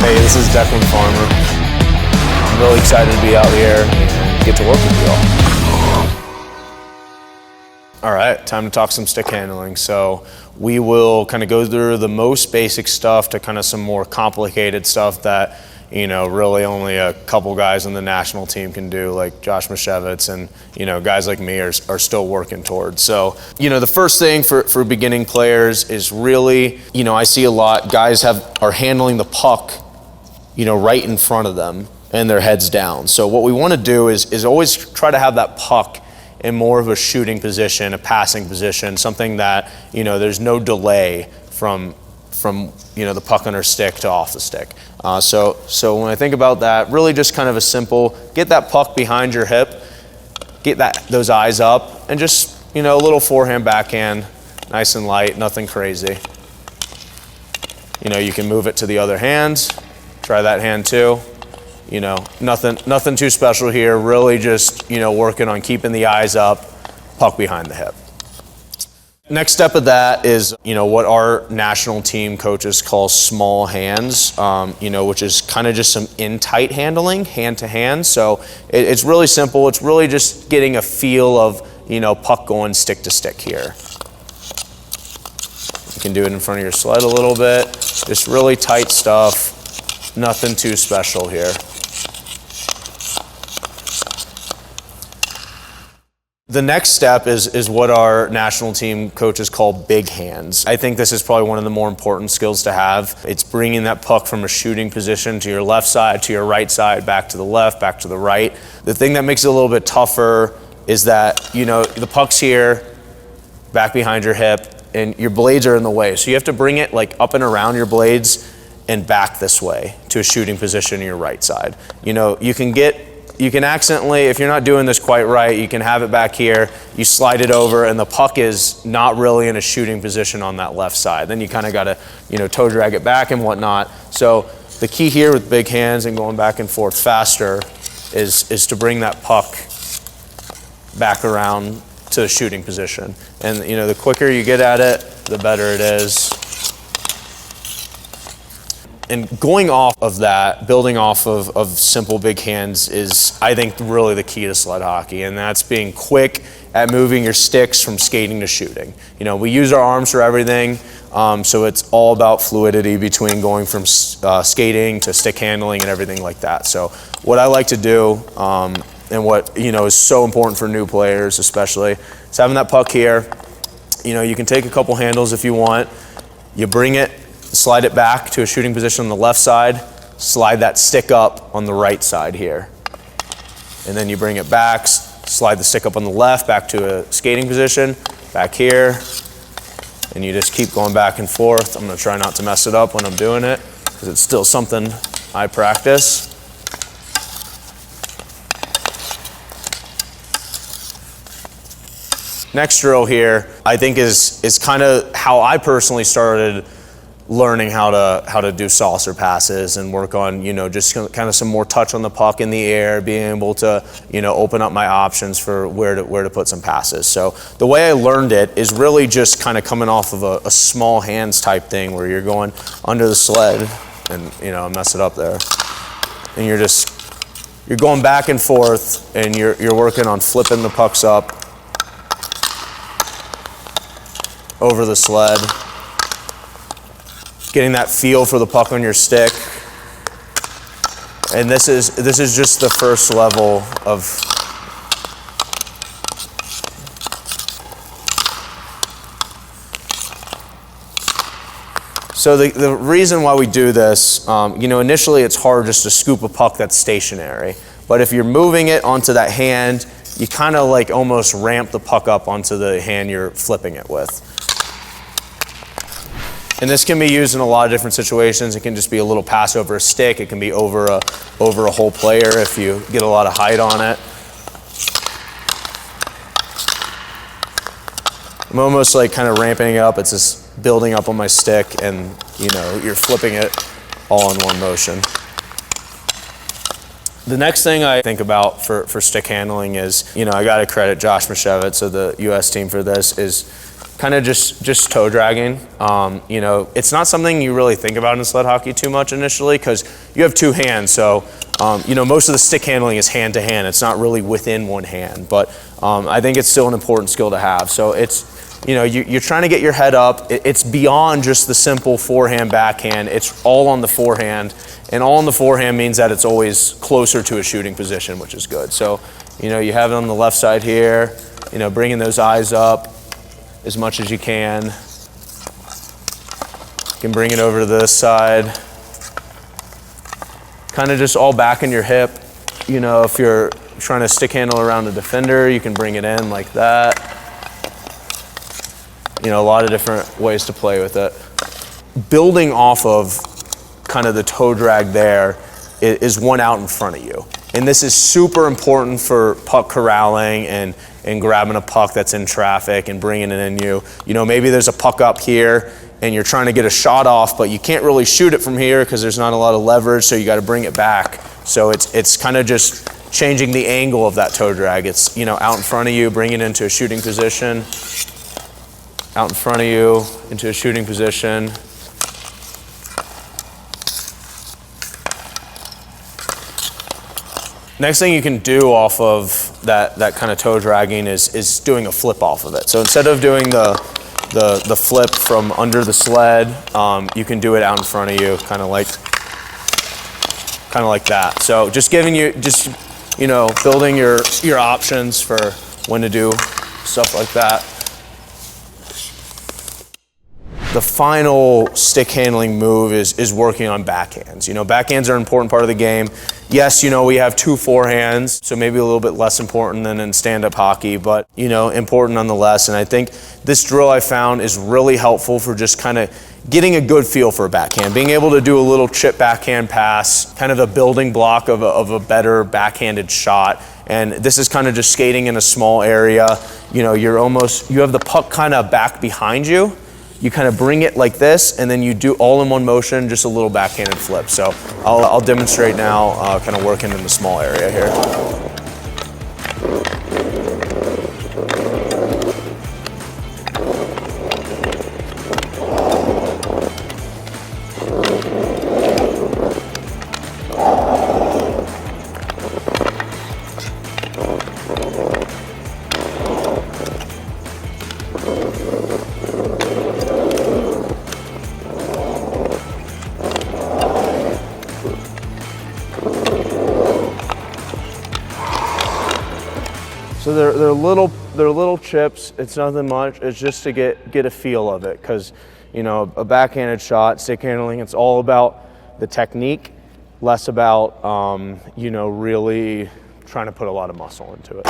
Hey, this is Declan Farmer. I'm really excited to be out here and get to work with you all. All right, time to talk some stick handling. So we will kind of go through the most basic stuff to kind of some more complicated stuff that, you know, really only a couple guys on the national team can do, like Josh Mashevitz, and, you know, guys like me are still working towards. So, you know, the first thing for beginning players is really, you know, I see a lot, guys are handling the puck, you know, right in front of them and their heads down. So what we want to do is always try to have that puck in more of a shooting position, a passing position, something that, you know, there's no delay from you know, the puck on our stick to off the stick. So when I think about that, really just kind of a simple, get that puck behind your hip, get those eyes up, and just, you know, a little forehand, backhand, nice and light, nothing crazy. You know, you can move it to the other hand, try that hand too. You know, nothing too special here, really just, you know, working on keeping the eyes up, puck behind the hip. Next step of that is, you know, what our national team coaches call small hands, you know, which is kind of just some in-tight handling, hand to hand. So it's really simple. It's really just getting a feel of, you know, puck going stick to stick here. You can do it in front of your sled a little bit. Just really tight stuff. Nothing too special here. The next step is what our national team coaches call big hands. I think this is probably one of the more important skills to have. It's bringing that puck from a shooting position to your left side, to your right side, back to the left, back to the right. The thing that makes it a little bit tougher is that, you know, the puck's here, back behind your hip, and your blades are in the way. So you have to bring it like up and around your blades and back this way to a shooting position on your right side. You know, you can accidentally, if you're not doing this quite right, you can have it back here, you slide it over, and the puck is not really in a shooting position on that left side. Then you kind of got to, you know, toe drag it back and whatnot. So the key here with big hands and going back and forth faster is to bring that puck back around to the shooting position. And, you know, the quicker you get at it, the better it is. And going off of that, building off of simple big hands is, I think, really the key to sled hockey, and that's being quick at moving your sticks from skating to shooting. You know, we use our arms for everything, so it's all about fluidity between going from skating to stick handling and everything like that. So what I like to do, and what, you know, is so important for new players especially, is having that puck here. You know, you can take a couple handles if you want. You bring it, slide it back to a shooting position on the left side, slide that stick up on the right side here. And then you bring it back, slide the stick up on the left, back to a skating position, back here, and you just keep going back and forth. I'm gonna try not to mess it up when I'm doing it, because it's still something I practice. Next drill here, I think is kind of how I personally started learning how to do saucer passes and work on, you know, just kind of some more touch on the puck in the air, being able to, you know, open up my options for where to put some passes. So the way I learned it is really just kind of coming off of a small hands type thing where you're going under the sled and, you know, mess it up there. And you're going back and forth and you're working on flipping the pucks up over the sled, getting that feel for the puck on your stick. And this is just the first level of so the reason why we do this, you know, initially it's hard just to scoop a puck that's stationary, but if you're moving it onto that hand, you kind of like almost ramp the puck up onto the hand you're flipping it with. And this can be used in a lot of different situations. It can just be a little pass over a stick. It can be over a whole player if you get a lot of height on it. I'm almost like kind of ramping it up. It's just building up on my stick and, you know, you're flipping it all in one motion. The next thing I think about for stick handling is, you know, I got to credit Josh Mashevitz of the U.S. team for this, is kind of just toe dragging. You know, it's not something you really think about in sled hockey too much initially because you have two hands. So, you know, most of the stick handling is hand to hand. It's not really within one hand, but I think it's still an important skill to have. So it's, you know, you're trying to get your head up. It's beyond just the simple forehand, backhand. It's all on the forehand. And all on the forehand means that it's always closer to a shooting position, which is good. So, you know, you have it on the left side here, you know, bringing those eyes up as much as you can. You can bring it over to this side. Kind of just all back in your hip. You know, if you're trying to stick handle around a defender, you can bring it in like that. You know, a lot of different ways to play with it. Building off of kind of the toe drag there is one out in front of you. And this is super important for puck corralling and grabbing a puck that's in traffic and bringing it in you. You know, maybe there's a puck up here and you're trying to get a shot off, but you can't really shoot it from here because there's not a lot of leverage, so you got to bring it back. So it's kind of just changing the angle of that toe drag. It's, you know, out in front of you, bring it into a shooting position. Out in front of you, into a shooting position. Next thing you can do off of that kind of toe dragging is doing a flip off of it. So instead of doing the flip from under the sled, you can do it out in front of you, kind of like that. So just giving you, you know, building your options for when to do stuff like that. The final stick handling move is working on backhands. You know, backhands are an important part of the game. Yes, you know, we have two forehands, so maybe a little bit less important than in stand-up hockey, but, you know, important nonetheless. And I think this drill I found is really helpful for just kind of getting a good feel for a backhand, being able to do a little chip backhand pass, kind of a building block of a better backhanded shot. And this is kind of just skating in a small area. You know, you have the puck kind of back behind you. You kind of bring it like this, and then you do all in one motion, just a little backhanded flip. So I'll demonstrate now, kind of working in the small area here. So they're little chips. It's nothing much. It's just to get a feel of it, because, you know, a backhanded shot, stick handling, it's all about the technique, less about you know, really trying to put a lot of muscle into it.